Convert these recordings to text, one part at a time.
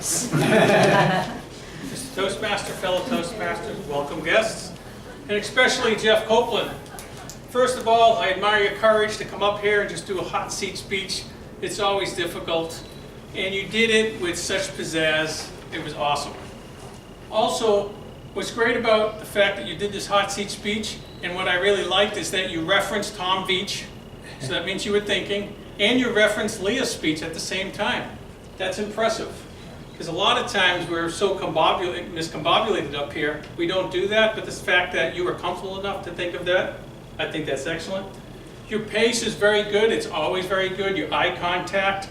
this. Mr. Toastmaster, fellow Toastmasters, welcome guests, and especially Jeff Copeland. First of all, I admire your courage to come up here and just do a hot seat speech. It's always difficult, and you did it with such pizzazz. It was awesome. Also, what's great about the fact that you did this hot seat speech, and what I really liked is that you referenced Tom Veach, so that means you were thinking, and you referenced Leah's speech at the same time. That's impressive, because a lot of times we're so miscombobulated up here, we don't do that, but the fact that you were comfortable enough to think of that, I think that's excellent. Your pace is very good, it's always very good. Your eye contact,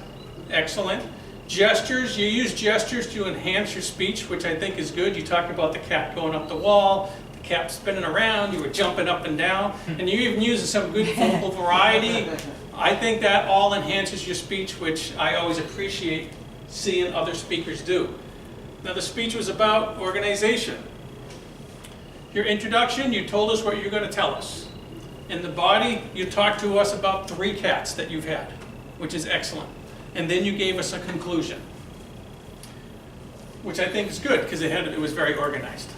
excellent. Gestures, you use gestures to enhance your speech, which I think is good. You talked about the cat going up the wall, the cat spinning around, you were jumping up and down, and you even used some good vocal variety. I think that all enhances your speech, which I always appreciate seeing other speakers do. Now the speech was about organization. Your introduction, you told us what you're going to tell us. In the body, you talked to us about 3 cats that you've had, which is excellent. And then you gave us a conclusion, which I think is good because it was very organized.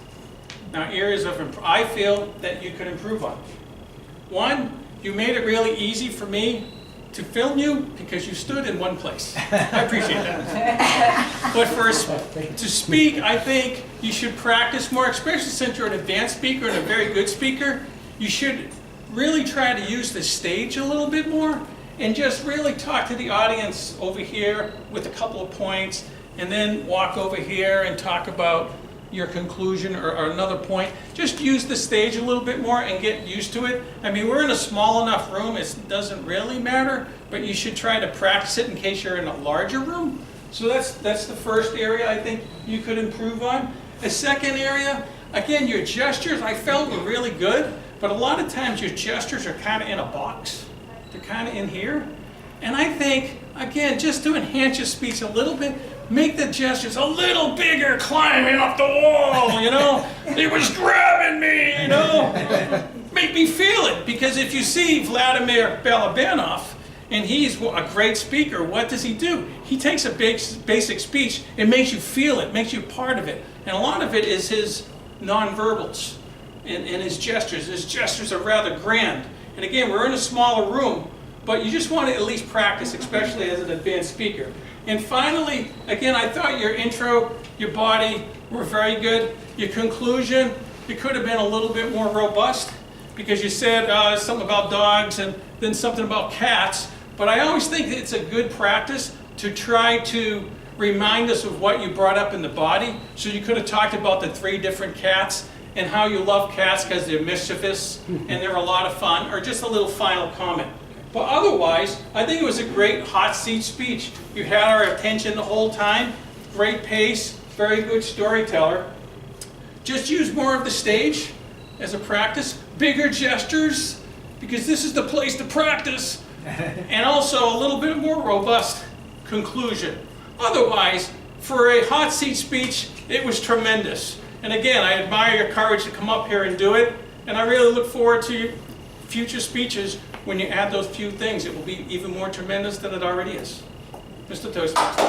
Now areas of I feel that you could improve on. One, you made it really easy for me to film you because you stood in one place. I appreciate that. But to speak, I think you should practice more, especially since you're an advanced speaker and a very good speaker. You should really try to use the stage a little bit more and just really talk to the audience over here with a couple of points and then walk over here and talk about your conclusion or another point. Just use the stage a little bit more and get used to it. I mean, we're in a small enough room, it doesn't really matter, but you should try to practice it in case you're in a larger room. So that's the first area I think you could improve on. A second area, again, your gestures I felt were really good, but a lot of times your gestures are kind of in a box. They're kind of in here. And I think, again, just to enhance your speech a little bit, make the gestures a little bigger, climbing up the wall, you know? It was grabbing me, you know? Make me feel it, because if you see Vladimir Balabanov, and he's a great speaker, what does he do? He takes a basic speech, it makes you feel it, makes you part of it. And a lot of it is his nonverbals and his gestures. His gestures are rather grand. And again, we're in a smaller room, but you just want to at least practice, especially as an advanced speaker. And finally, again, I thought your intro, your body were very good. Your conclusion, you could have been a little bit more robust because you said something about dogs and then something about cats. But I always think that it's a good practice to try to remind us of what you brought up in the body. So you could have talked about the 3 different cats and how you love cats because they're mischievous and they're a lot of fun, or just a little final comment. But otherwise, I think it was a great hot seat speech. You had our attention the whole time, great pace, very good storyteller. Just use more of the stage as a practice, bigger gestures, because this is the place to practice, and also a little bit more robust conclusion. Otherwise, for a hot seat speech, it was tremendous. And again, I admire your courage to come up here and do it, and I really look forward to your future speeches. When you add those few things, it will be even more tremendous than it already is. Mr. Toastmaster.